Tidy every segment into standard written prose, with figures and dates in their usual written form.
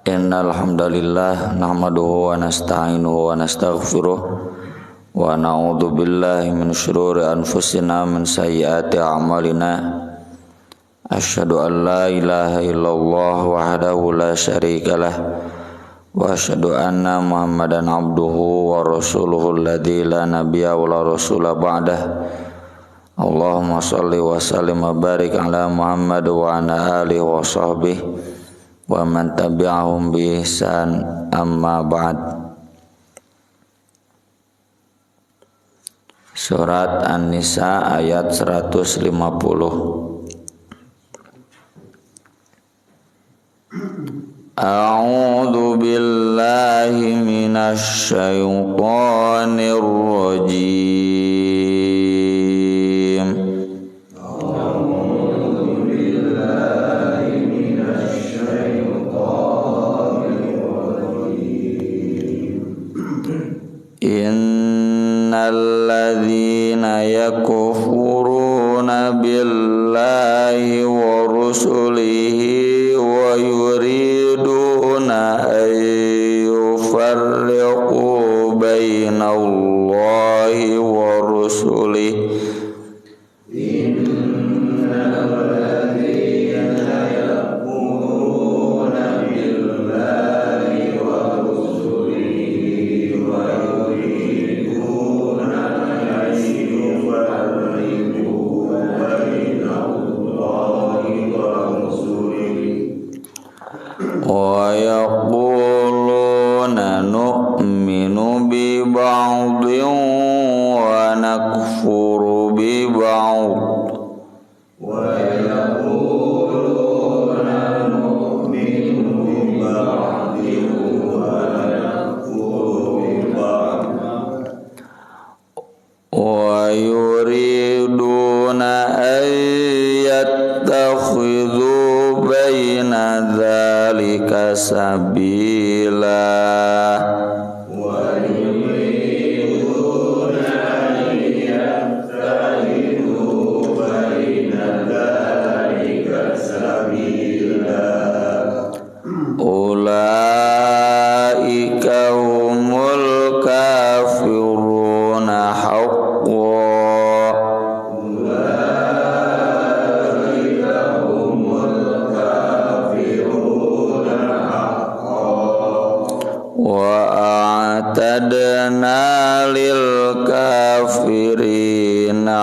Innal hamdalillah nahmaduhu wa nasta'inuhu wa nastaghfiruh wa na'udzu billahi min shururi anfusina min sayyiati a'malina. Asyhadu an la ilaha illallah wahdahu la syarikalah wa asyhadu anna Muhammadan abduhu wa rasuluhu alladzi la nabiyya wa la rasula ba'dah. Allahumma shalli wa sallim wa barik ala Muhammad wa ala alihi wa sahbihi wa man tabi'ahum bi ihsan, amma ba'd. Surat An-Nisa ayat 150. A'udzu billahi minasy syaithanir rajim. Innalladzina yakfuruna billahi wa rusulihi wa yuriduna an yufarriqu bainallahi wa rusulihi. Wa yaquluna nu'minu bi ba'dhin wa nakfuru bi ba'd. Wa yaquluna nu'minu bi ba'dhin wa nakfuru bi ba'd. Wa yuriduna an yattakhidhu baina dzalika sabila. Wa yuriduna an yattakhidhu baina dzalika sabila. Ulaika humul kafiruna haqqan. A'tadna lil kafirina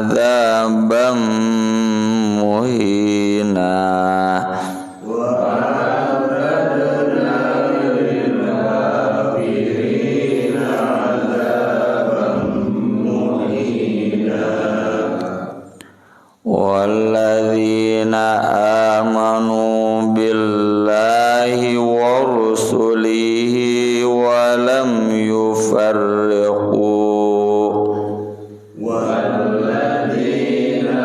'adzaban muhina. Walladzina amanu billahi wa rusulihi wa lam yufarriqu. Walladzina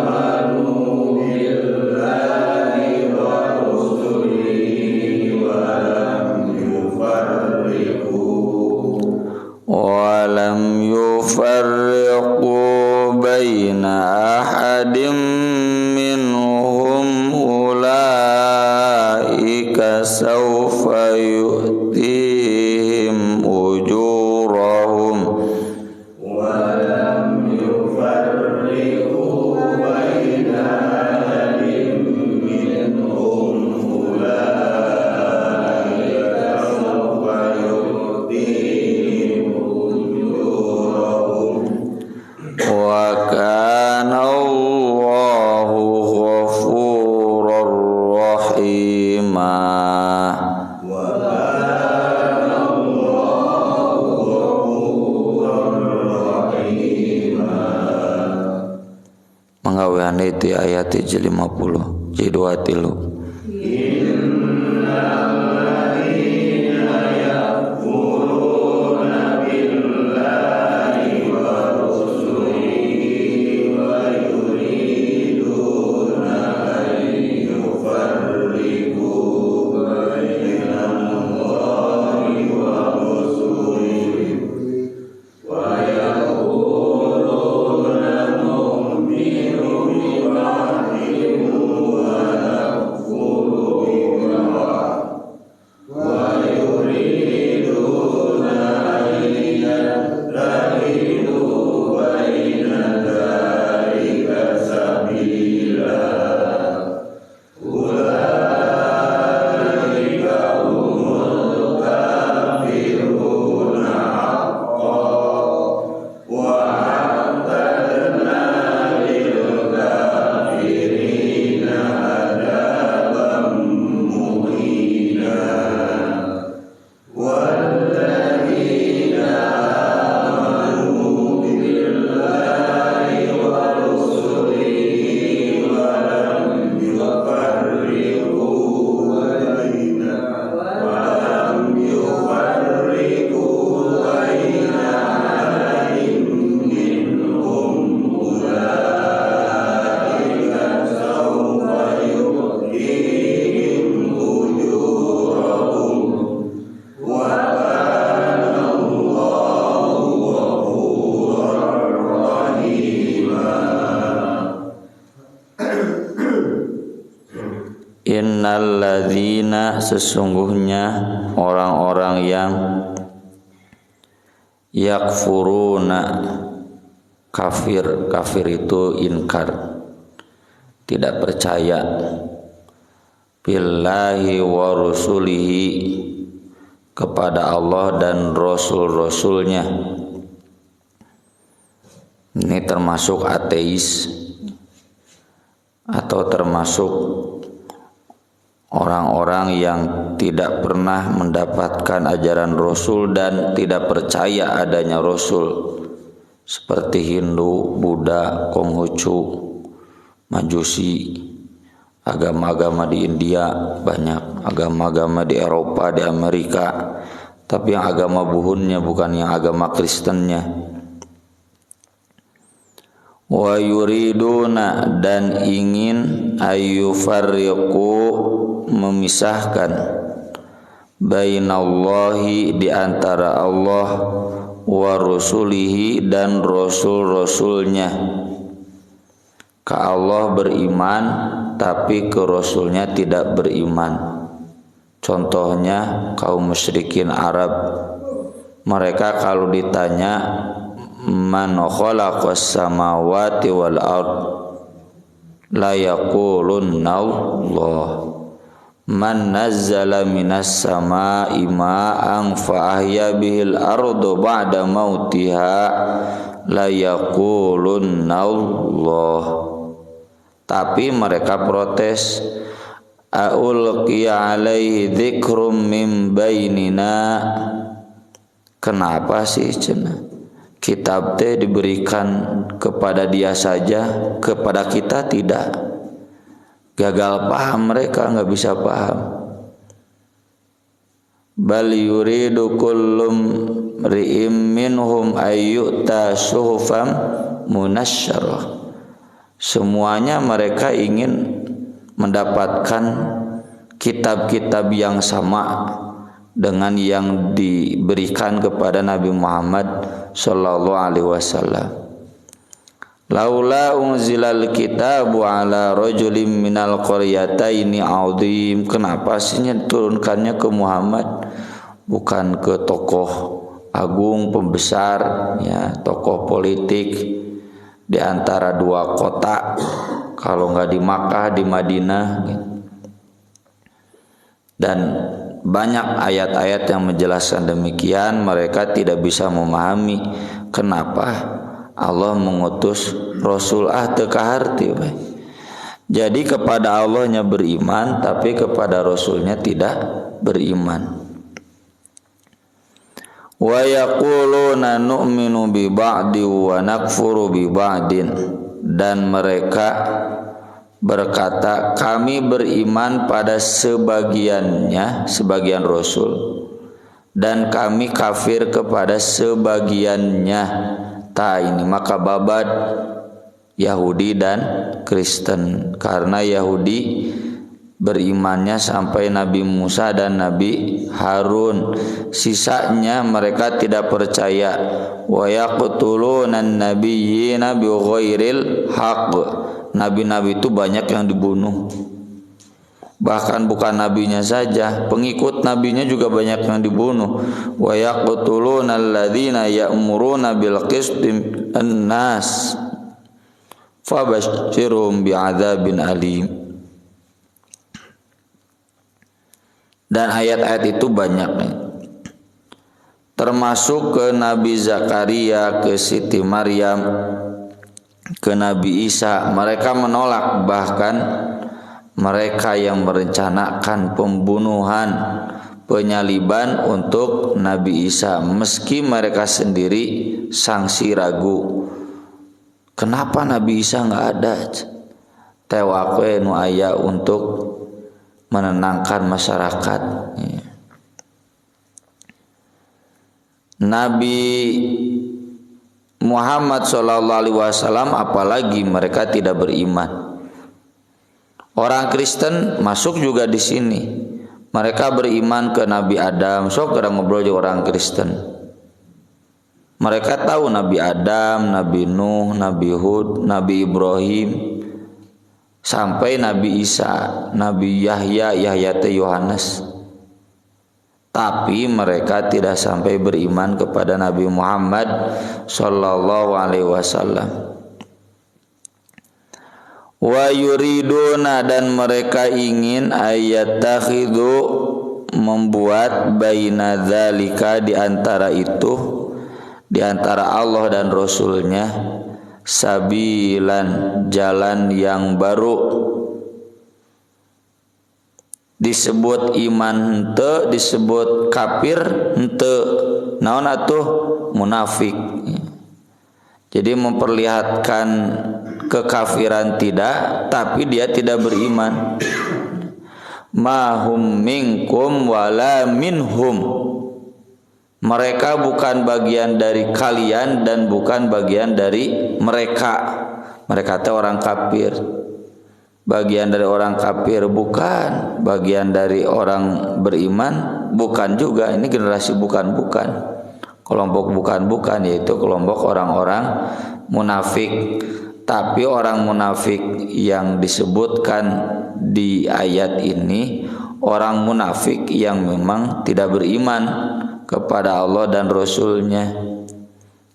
amanu billahi wa rusulihi wa lam yufarriqu. Wa lam yufarriqu baina ahadim minhum ulaika sawfa yu'tihim ujurahum. Wa lam yufarriqu baina ahadim minhum ulaika sawfa yu'tihim ujurahum. Wa kana Allahu ghafurur rahima. Wa kana Allahu ghafurur rahima. Manggawean itu ayat 50 jidwa tilu. Innalladzina sesungguhnya orang-orang yang yakfuruna kafir itu inkar, tidak percaya, billahi wa rusulihi kepada Allah dan rasul-rasulnya. Ini termasuk ateis atau termasuk orang-orang yang tidak pernah mendapatkan ajaran Rasul dan tidak percaya adanya Rasul, seperti Hindu, Buddha, Konghucu, Majusi, agama-agama di India banyak, agama-agama di Eropa, di Amerika, tapi yang agama buhunnya bukan yang agama Kristennya. Wa yuriduna dan ingin ayyufarriqu memisahkan bainallahi di antara Allah wa rusulihi dan rasul-rasulnya. Ke Allah beriman tapi ke rasulnya tidak beriman. Contohnya kaum musyrikin Arab, mereka kalau ditanya man khalaqas samawati wal ard la yaqulunna Allah, man nazzala minas samaa'i ma'an fa ahya bihil ardu ba'da mautiha la yaqulunna Allah. Tapi mereka protes, aulqiya alaihi dzikrum min bainina. Kenapa sih cenah kitab teh diberikan kepada dia saja, kepada kita tidak? Gagal paham, mereka nggak bisa paham. Bal yuridu kullum ri'im minhum ayyuta suhufam munasyarah. Semuanya mereka ingin mendapatkan kitab-kitab yang sama dengan yang diberikan kepada Nabi Muhammad sallallahu alaihi wasallam. Laula unzilal kitabu ala rajulin minal qaryataini azim. Kenapa sih diturunkannya ke Muhammad, bukan ke tokoh agung pembesar, ya, tokoh politik di antara dua kota, kalau nggak di Makkah di Madinah gitu. Dan banyak ayat-ayat yang menjelaskan demikian. Mereka tidak bisa memahami kenapa Allah mengutus Rasul teka harti. Jadi kepada Allahnya beriman, tapi kepada Rasulnya tidak beriman. Wa yaquluna nu'minu bi ba'di wa nakfuru bi ba'din. Dan mereka berkata, kami beriman pada sebagiannya, sebagian Rasul, dan kami kafir kepada sebagiannya. Ini maka babat Yahudi dan Kristen, karena Yahudi berimannya sampai Nabi Musa dan Nabi Harun, sisanya mereka tidak percaya. Wa yaqtulunan nabiyyina bighairil haqq. Nabi-nabi itu banyak yang dibunuh, bahkan bukan nabinya saja, pengikut nabinya juga banyak yang dibunuh. Wa yaqtuluna alladzina ya'muruna bil qisti an-nas fabashshirhum bi'adzabin alim. Dan ayat-ayat itu banyak, termasuk ke Nabi Zakaria, ke Siti Maryam, ke Nabi Isa. Mereka menolak, bahkan mereka yang merencanakan pembunuhan, penyaliban untuk Nabi Isa, meski mereka sendiri sangsi ragu. Kenapa Nabi Isa nggak ada? Tewakwe nu aya untuk menenangkan masyarakat. Nabi Muhammad SAW apalagi mereka tidak beriman. Orang Kristen masuk juga di sini. Mereka beriman ke Nabi Adam. Sok kita ngobrol dengan orang Kristen. Mereka tahu Nabi Adam, Nabi Nuh, Nabi Hud, Nabi Ibrahim. sampai Nabi Isa, Nabi Yahya, Yahya teh Yohanes. Tapi mereka tidak sampai beriman kepada Nabi Muhammad sallallahu alaihi wasallam. Wa yuriduna, dan mereka ingin ayattakhidhu, membuat baina dzalika, di antara itu, di antara Allah dan Rasulnya, sabilan, jalan yang baru. Disebut iman henteu, disebut kafir henteu. Naon atuh? Munafik. Jadi memperlihatkan kekafiran tidak, tapi dia tidak beriman. Mahum minkum wala minhum. Mereka bukan bagian dari kalian dan bukan bagian dari mereka. Mereka itu orang kafir. Bagian dari orang kafir bukan, bagian dari orang beriman bukan juga. Ini generasi bukan-bukan, kelompok bukan-bukan, yaitu kelompok orang-orang munafik. Tapi orang munafik yang disebutkan di ayat ini, orang munafik yang memang tidak beriman kepada Allah dan Rasulnya.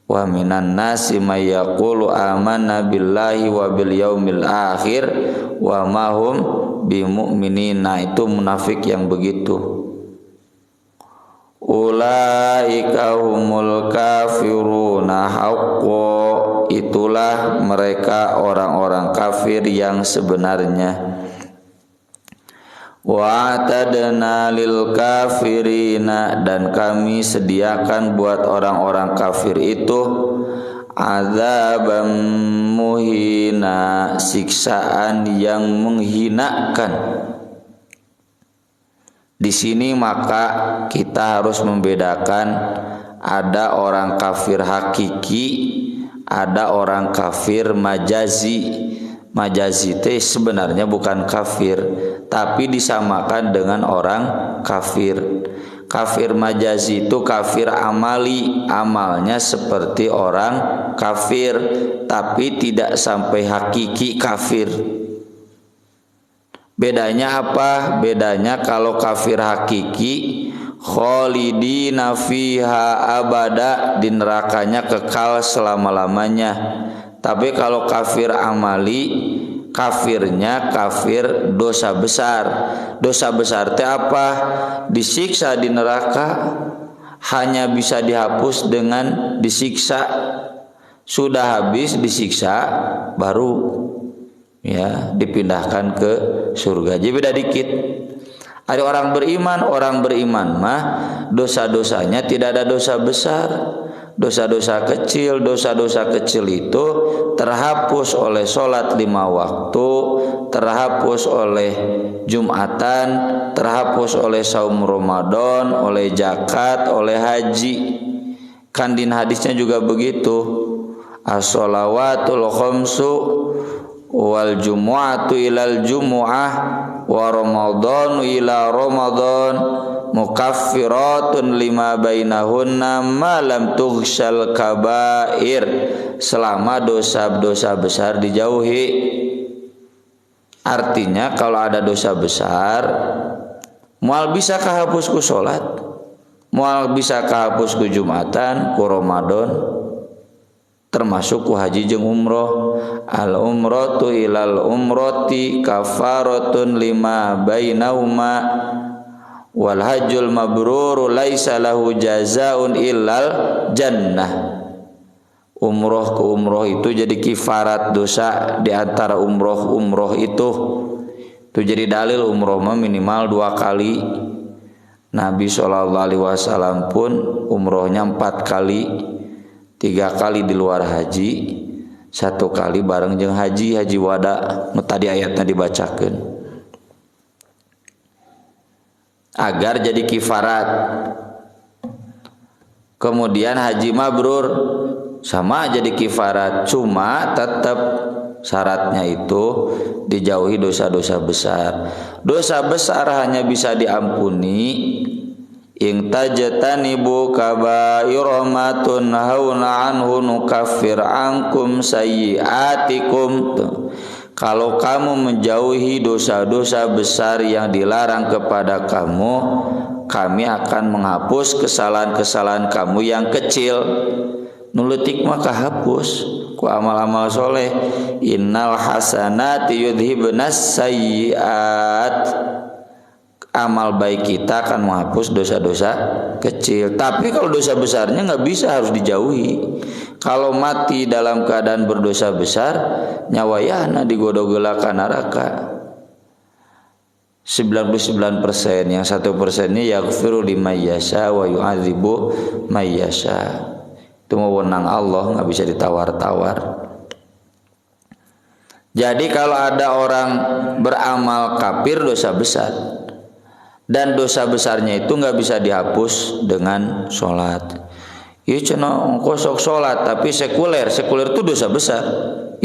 Wa minan nasi may yaqulu amanna billahi wa bil yaumil akhir wa ma hum bimu'minina. Itu munafik yang begitu. Ulaika humul kafiruna haqqo. Itulah mereka orang-orang kafir yang sebenarnya. Wa atadna lil kafirina, dan kami sediakan buat orang-orang kafir itu azabam muhina, siksaan yang menghinakan. Di sini maka kita harus membedakan, ada orang kafir hakiki, ada orang kafir majazi. Majazi itu sebenarnya bukan kafir, tapi disamakan dengan orang kafir. Kafir majazi itu kafir amali, amalnya seperti orang kafir, tapi tidak sampai hakiki kafir. Bedanya apa? Bedanya kalau kafir hakiki, khalidina fiha abada, di nerakanya kekal selama-lamanya. Tapi kalau kafir amali, kafirnya kafir dosa besar. Dosa besar itu apa? Disiksa di neraka, hanya bisa dihapus dengan disiksa. Sudah habis disiksa, baru ya dipindahkan ke surga. Jadi beda dikit. Ada orang beriman mah dosa-dosanya tidak ada dosa besar. Dosa-dosa kecil itu terhapus oleh sholat 5 waktu, terhapus oleh Jumatan, terhapus oleh saum Ramadan, oleh zakat, oleh haji. Kan din hadisnya juga begitu. As-shalawatul khamsu wal jumu'atu ilal jumu'ah wa ramadhanu ila ramadhan mukaffiratun lima bainahunna ma lam tughsal kabair. Selama dosa-dosa besar dijauhi. Artinya kalau ada dosa besar, moal bisa kahapus ku salat, moal bisa kahapus ku Jumatan, ku Ramadan, termasuk ku haji jeung umroh. Al umratu ilal umrati kafaratun lima bainahuma wal hajjul mabrur laisa lahu jazaun illal jannah. Umroh ke umroh itu jadi kifarat dosa di antara umroh itu. Itu jadi dalil umroh minimal 2 kali. Nabi SAW pun umrohnya 4 kali. 3 kali di luar haji, 1 kali bareng jeung haji wada, nu tadi ayatnya dibacakeun, agar jadi kifarat. Kemudian haji mabrur sama jadi kifarat, cuma tetap syaratnya itu dijauhi dosa-dosa besar. Dosa besar hanya bisa diampuni in tajtanibu kaba'ira ma tunhauna anhu nukaffir ankum sayyi'atikum. kalau kamu menjauhi dosa-dosa besar yang dilarang kepada kamu, kami akan menghapus kesalahan-kesalahan kamu yang kecil. Nuletik maka hapus ku amal-amal soleh. Innal hasanati yudhibnas sayyiat. Amal baik kita akan menghapus dosa-dosa kecil. Tapi kalau dosa besarnya nggak bisa, harus dijauhi. Kalau mati dalam keadaan berdosa besar, nyawayana digodog-gola ka neraka. 99%, yang 1%-nya yaghfiru liman yasha wa yu'adzibu may yasha. Itu wewenang Allah, nggak bisa ditawar-tawar. Jadi kalau ada orang beramal kafir dosa besar, dan dosa besarnya itu nggak bisa dihapus dengan sholat. Iya cina kosok sholat tapi sekuler itu dosa besar.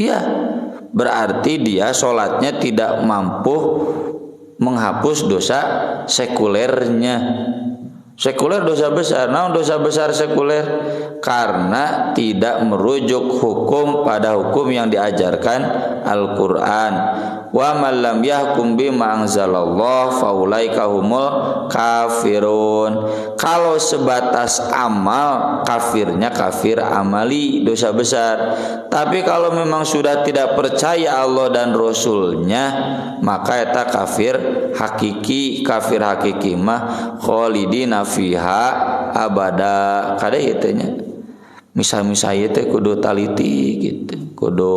Iya, berarti dia sholatnya tidak mampu menghapus dosa sekulernya. Sekuler dosa besar. Nah, dosa besar sekuler karena tidak merujuk hukum pada hukum yang diajarkan Al-Qur'an. Wa man lam yahkum bima anzalallah faulaika humul kafirun. Kalau sebatas amal, kafirnya kafir amali, dosa besar. Tapi kalau memang sudah tidak percaya Allah dan Rasulnya, maka eta kafir hakiki. Kafir hakiki mah khalidina fiha abada. Kada ieu teh nya. Misal-misal ieu teh kudu taliti gitu. Kudu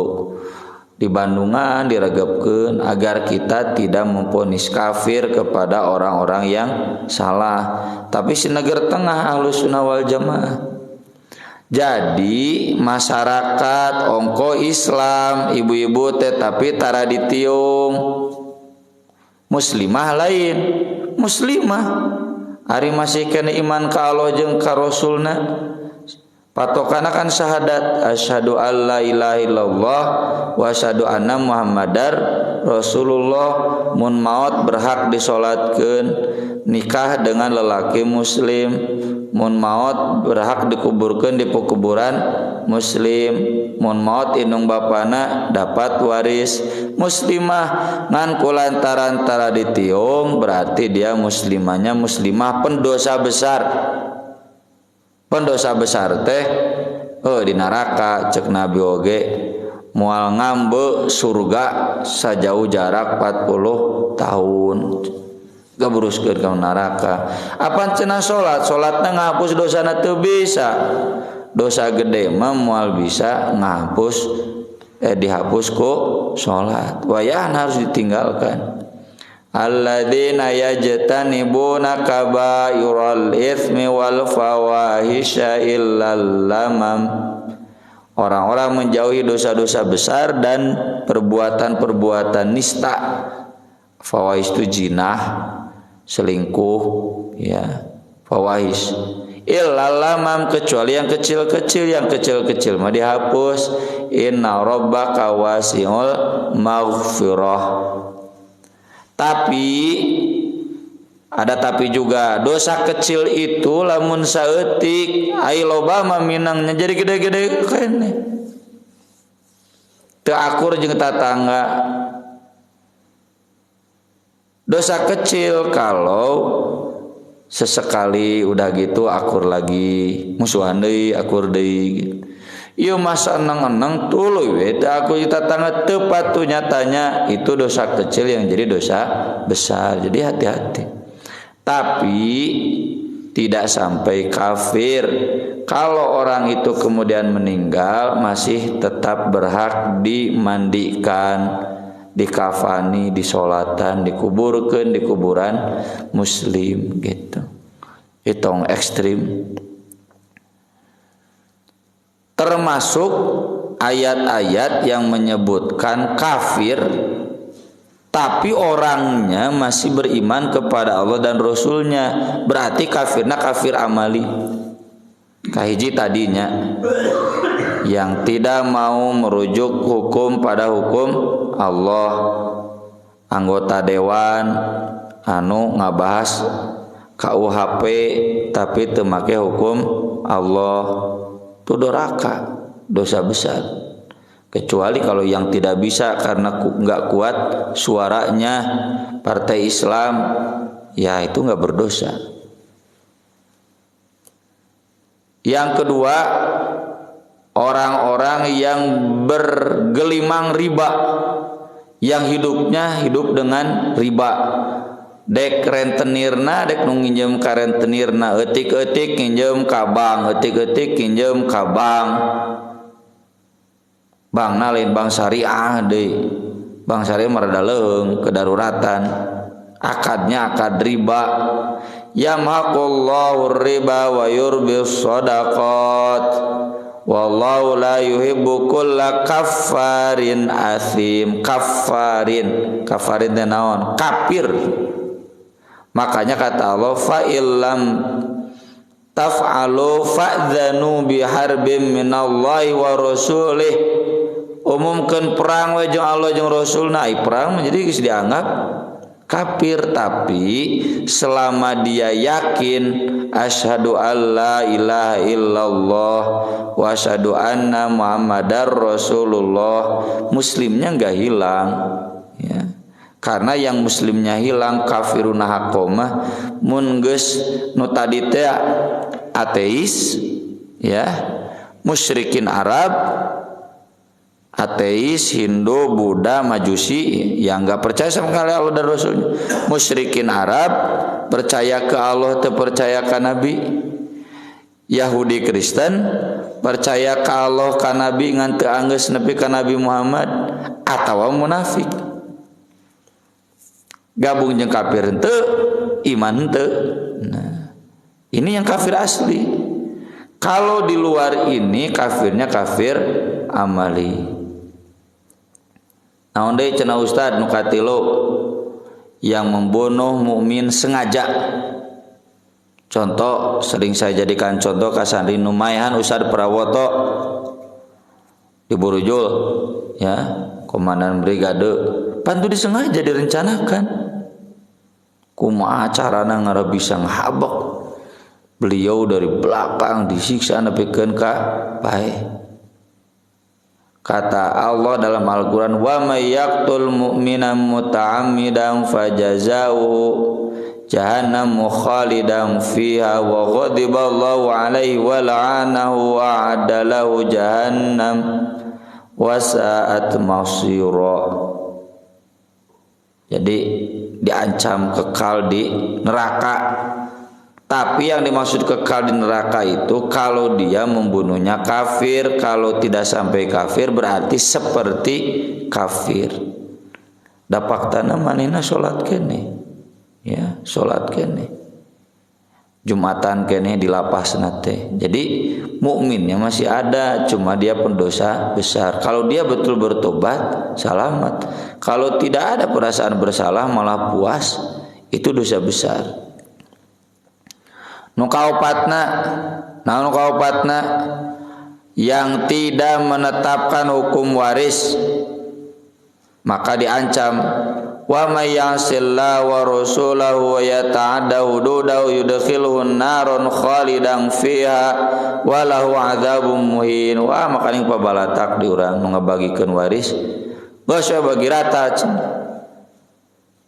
di Bandungan diragapkeun agar kita tidak memvonis kafir kepada orang-orang yang salah. Tapi si negeri tengah Ahlussunnah wal Jamaah. Jadi masyarakat ongko Islam, ibu-ibu teh tapi tara ditiung. Muslimah lain, muslimah ari masih kena iman ka Allah jeung ka Rasulna. Patokana kan syahadat asyhadu alla ilaha illallah wa asyhadu anna muhammadar rasulullah. Mun maot berhak disolatkeun, nikah dengan lelaki muslim. Mun maot berhak dikuburkeun di kuburan muslim. Mun maot indung bapana dapat waris. Muslimah ngan kulantaran tara ditiung berarti dia muslimahnya muslimah pendosa besar. Pendosa besar teh di neraka cek Nabi oge moal ngambe surga sajauh jarak 40 tahun. Gaburuskeun ka neraka. Apan cenah salatna ngahapus dosana teu bisa. Dosa gede mah moal bisa ngahapus dihapus ku salat. Wayahna harus ditinggalkan. Alladzina yajtanibuna kabairal itsmi wal fawahisha illal lamam. Orang-orang menjauhi dosa-dosa besar dan perbuatan-perbuatan nista. Fawahish itu jinah, selingkuh, ya. Fawahish. Illal lamam, kecuali yang kecil-kecil, mah dihapus. Inna rabbaka wasi'ul maghfirah. Tapi ada tapi juga dosa kecil itu lamun saeutik ai loba mah minangnya jadi gede-gede kene. Teu akur jeung tatangga. Dosa kecil kalau sesekali udah gitu akur lagi, musuhan deui akur deui gitu. Ieu masa eneng-eneng tuluy we teh aku tatangga teu patu nyatanya itu dosa kecil yang jadi dosa besar. Jadi hati-hati. Tapi tidak sampai kafir. Kalau orang itu kemudian meninggal masih tetap berhak dimandikan, dikafani, disolatan, dikuburkan di kuburan muslim gitu. Itu ekstrim. Termasuk ayat-ayat yang menyebutkan kafir tapi orangnya masih beriman kepada Allah dan Rasulnya, berarti kafirnya kafir amali. Kahiji tadinya yang tidak mau merujuk hukum pada hukum Allah, anggota dewan anu ngabahas KUHP tapi teu make hukum Allah, itu doraka, dosa besar. Kecuali kalau yang tidak bisa karena nggak kuat suaranya partai Islam, ya itu nggak berdosa. Yang kedua, orang-orang yang bergelimang riba, yang hidupnya hidup dengan riba. Dek rentenirna dek nu nginjem ka rentenirna, eutik-eutik nginjem ka bank, eutik-eutik nginjem ka bank. Bankna lain bank syariah deui. Bank syariah marada leung kedaruratan. Akadnya akad riba. Yamhaqullahu riba wa yurbis shadaqat. Wallahu la yuhibbu kulla kaffarin asim. Kaffarin teh naon? Kafir. Makanya kata Allah, fa illam taf'alu fa'dzanu biharbin minallahi wa rasulih. Umumkan perang we jeung Allah jeung Rasulna, perang menjadi geus dianggap kafir. Tapi selama dia yakin asyhadu alla ilaha illallah wa asyhadu anna muhammadar rasulullah, muslimnya enggak hilang ya. Karena yang muslimnya hilang kafiruna haqqomah mun geus nu tadi teh ateis ya, musyrikin Arab, ateis, Hindu, Buddha, Majusi yang enggak percaya sama sekali Allah dan Rasulnya. Musyrikin Arab percaya ke Allah, teu percaya ke Nabi. Yahudi, Kristen percaya ke Allah, ke Nabi ngan teu anggeus nepi ka Nabi Muhammad, atawa munafik. Gabung jeung kafir henteu, iman henteu. Nah, ini yang kafir asli. Kalau di luar ini kafirnya kafir amali. Naon deui cenah Ustad nu katilu, yang membunuh mukmin sengaja. Contoh sering saya jadikan contoh kasandri Numaihan Ustad Prawoto di Burujul ya, komandan brigade, pantu disengaja direncanakan. Kumaha carana ngarabisa ngahabek beliau dari belakang disiksa nepikeun ka bae. Kata Allah dalam Al-Quran, wa may yaqtul mu'mina muta'ammidan fajazaohu jahannam khalidan fiha wa ghadiballahu alaihi wa la'anahu wa a'adda lahu jahannam wa sa'at masira. Jadi diancam kekal di neraka. Tapi yang dimaksud kekal di neraka itu kalau dia membunuhnya kafir. Kalau tidak sampai kafir berarti seperti kafir. Dapaktana manehna salat kene. Ya, salat kene. Jumatan kene di lapasna teh. Jadi mukminnya masih ada, cuma dia pendosa besar. Kalau dia betul bertobat, selamat. Kalau tidak ada perasaan bersalah malah puas, itu dosa besar. Nu kaopatna yang tidak menetapkan hukum waris maka diancam, wa may ya'sillahu wa rasulahu wa yata'adda hududahu yudkhilhu an-naron khalidan fiha wa lahu 'adzabun muhin. Wah makanya pabalatak di urang nu ngabagikeun waris geus bagi rata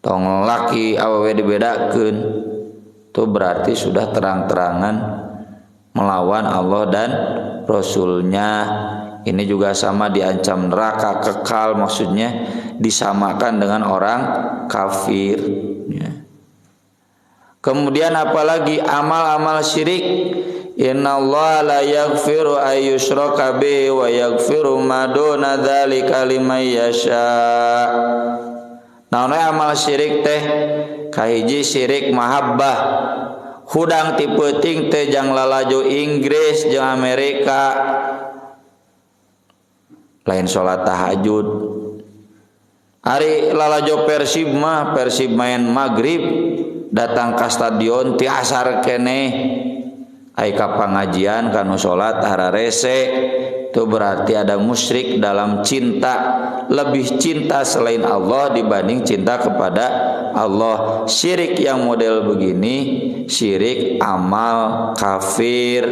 tong laki awewe dibedakeun. Itu berarti sudah terang-terangan melawan Allah dan Rasulnya. Ini juga sama diancam neraka kekal, maksudnya disamakan dengan orang kafir ya. Kemudian apalagi amal-amal syirik, innallaha la yaghfiru ay yushraka bihi wa yaghfiru ma duna dzalika liman yasha. Naon amal syirik teh? Kahiji syirik mahabbah, hudang ti peuting teh jang lalaju Inggris jeung Amerika, lain salat tahajud. Ari lalajo Persib mah, Persib main maghrib datang ke stadion ti asar keneh ai ka pangajian kanu salat hararese. Itu berarti ada musyrik dalam cinta, lebih cinta selain Allah dibanding cinta kepada Allah. Syirik yang model begini syirik amal kafir.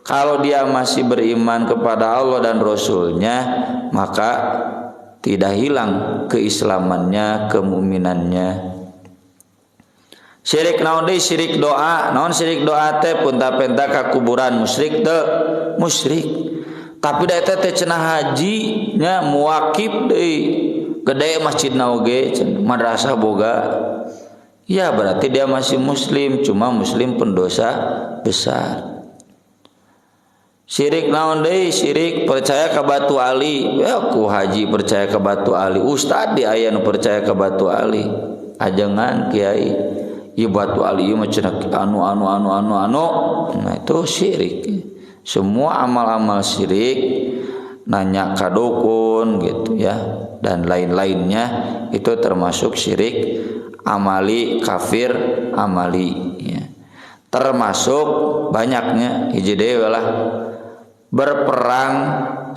Kalau dia masih beriman kepada Allah dan Rasulnya, maka tidak hilang keislamannya, kemuminannya. Syirik naon deui? Syirik doa. Naon syirik doa teh? Punta-penta ka kuburan, musyrik teu? Musyrik. Tapi da eta teh cenah haji nya muwakif deui. Gede masjidna oge, madrasah boga. Ya berarti dia masih muslim, cuma muslim pendosa besar. Syirik naon deui? Syirik percaya ka batu ali. Ya ku haji percaya ka batu ali. Ustad di aya nu percaya ka batu ali. Ajengan kiai. Ieu batu ali ieu mah cenah anu. Nah itu syirik. Semua amal-amal syirik, nanya ka dukun gitu ya, dan lain-lainnya itu termasuk syirik amali, kafir amali ya. Termasuk banyaknya hiji deui lah berperang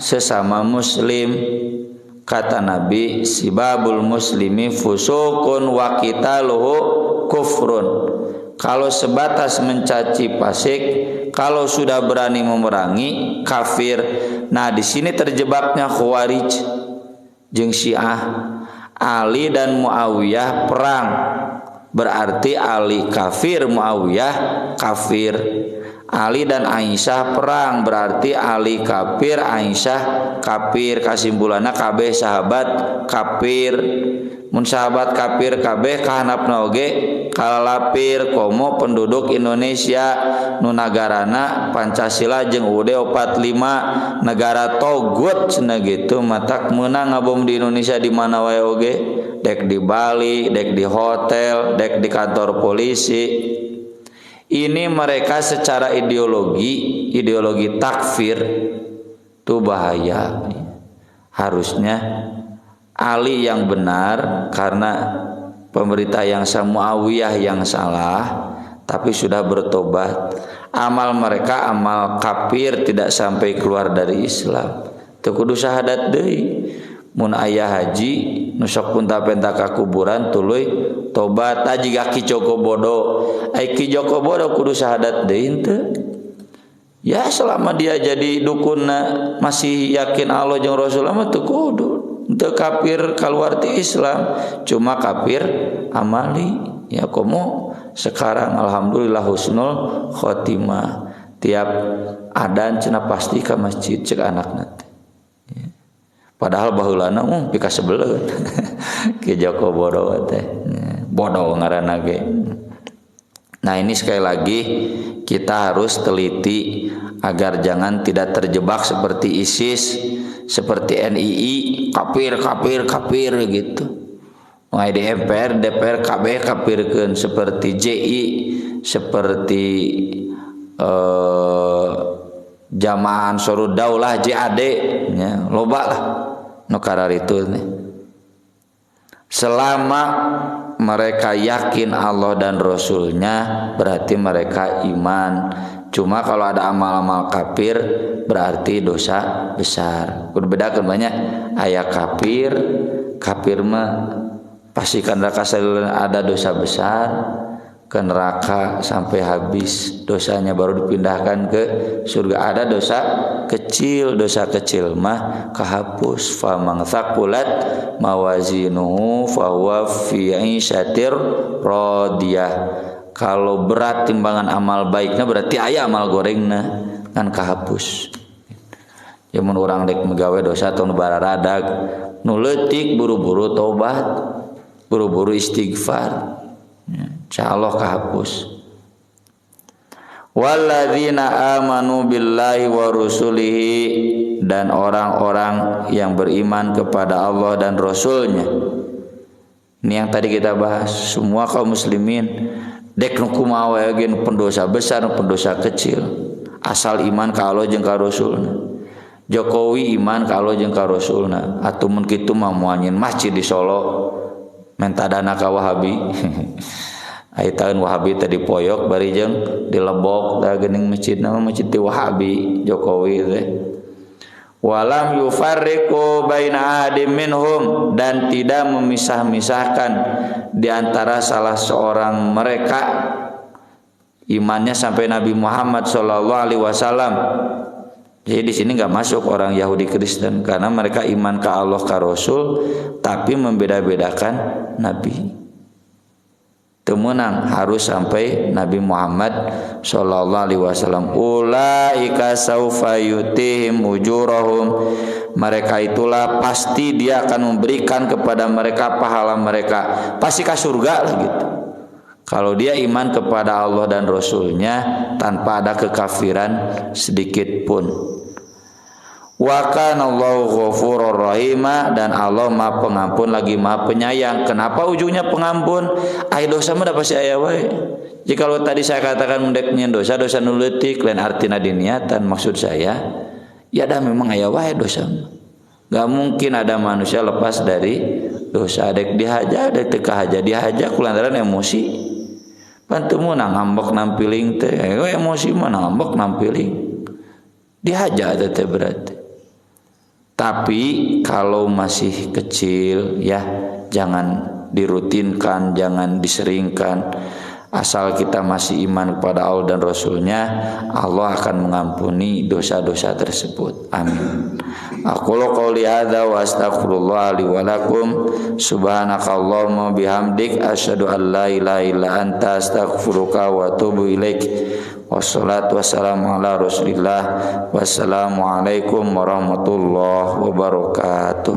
sesama muslim. Kata Nabi, sibabul muslimi fusukun wa qitaluhu kufrun. Kalau sebatas mencaci fasik, kalau sudah berani memerangi, kafir. Nah di sini terjebaknya Khawarij jeung Syiah. Ali dan Muawiyah perang, berarti Ali kafir, Muawiyah kafir. Ali dan Aisyah perang, berarti Ali kafir, Aisyah kafir. Kasimpulanna kabeh sahabat kafir. Mun sahabat kafir kabeh kahanapna oge kalalapir komo penduduk Indonesia nu nagarana Pancasila jeung UUD 45 negara togut cenah gitu, matak meunang ngabom di Indonesia di mana wae oge, dek di Bali, dek di hotel, dek di kantor polisi. Ini mereka secara ideologi takfir itu bahaya. Harusnya Ali yang benar karena pemerintah yang Muawiyah yang salah, tapi sudah bertobat. Amal mereka amal kafir, tidak sampai keluar dari Islam. Teu kudu syahadat deui. Mun aya haji nu sok punta-penta ka kuburan tuluy tobat. Jiga Ki Joko Bodo, Ki Joko Bodo kudu syahadat deui teu? Ya selama dia jadi dukunna masih yakin Allah jeung Rasulullah mah teu kudu. Teu kafir keluar ti Islam, cuma kafir amali. Ya komo sekarang alhamdulillah husnul khotimah. Tiap adzan cenah pasti ka masjid cek anakna teh. Padahal baheulana pika sebeleun. Ki Joko Bodo teh. Bodo ngaranna ge. Nah, ini sekali lagi kita harus teliti agar jangan tidak terjebak seperti ISIS, seperti NII, kafir gitu. Mulai di DPR KB kafirkeun, seperti JI, seperti Jamaah Ansarud Daulah JAD ya, loba lah nu kararitu nih. Selama mereka yakin Allah dan Rasulnya berarti mereka iman. Cuma kalau ada amal-amal kafir berarti dosa besar. Kudu bedakeun banyak aya kafir mah pastikan neraka ada dosa besar ke neraka sampai habis dosanya baru dipindahkan ke surga. Ada dosa kecil mah kehapus. Famang thaqulat mawazinuhu fahuwa fi 'isyatir radiyah. Kalau berat timbangan amal baiknya berarti aya amal gorengna kan kehapus. Ya mun urang dek megawe dosa atau nu bararadag nu leutik buru-buru tobat, buru-buru istighfar. Insyaallah kahapus. Walladzina amanu billahi wa rusulihi, dan orang-orang yang beriman kepada Allah dan Rasulnya. Ini yang tadi kita bahas. Semua kaum muslimin dek nu kumaha we pendosa besar, pendosa kecil, asal iman ka Allah jeung ka Rasulna. Jokowi iman ka Allah jeung ka Rasulna. Atuh mun kitu mah moal nyin masjid di Solo menta dana ka Wahabi. Ai taun Wahabi tadi poyok bari jeung di Lebok da geuning masjidna masjid ti Wahabi Jokowi teh. Walam yufarriqu baina ahadin minhum, dan tidak memisah-misahkan di antara salah seorang mereka imannya sampai Nabi Muhammad SAW. Jadi di sini nggak masuk orang Yahudi Kristen karena mereka iman ke Allah ke Rasul tapi membeda-bedakan Nabi. Temenang harus sampai Nabi Muhammad SAW. Ulaika saufa yutihim ujurahum. Mereka itulah pasti dia akan memberikan kepada mereka pahala mereka. Pasti ke surga lah gitu. Kalau dia iman kepada Allah dan Rasulnya tanpa ada kekafiran sedikit pun. Wa kana Allahu ghafurur rahima, dan Allah Maha Pengampun lagi Maha Penyayang. Kenapa ujungnya pengampun? Ai dosa mah da pasti aya wae. Jika kalau tadi saya katakan mendeknya dosa nu leutik lain artina diniatan, maksud saya ya dah memang aya wae dosa. Gak mungkin ada manusia lepas dari dosa. Adek dihaja, adek teu kahaja dihaja kulantaran emosi. Pantu meunang ngambek nampiling teh, emosi mah ngambek nampiling. Dihaja teh berarti. Tapi kalau masih kecil ya jangan dirutinkan, jangan diseringkan. Asal kita masih iman kepada Allah dan Rasulnya, Allah akan mengampuni dosa-dosa tersebut. Amin. Aqulu qouli hadza wa astaghfirullah li wa lakum. Subhanakallahumma bihamdik asyhadu an la ilaha illa anta astaghfiruka wa atubu ilaik. Wassalatu wassalamu ala Rasulillah. Wassalamualaikum warahmatullahi wabarakatuh.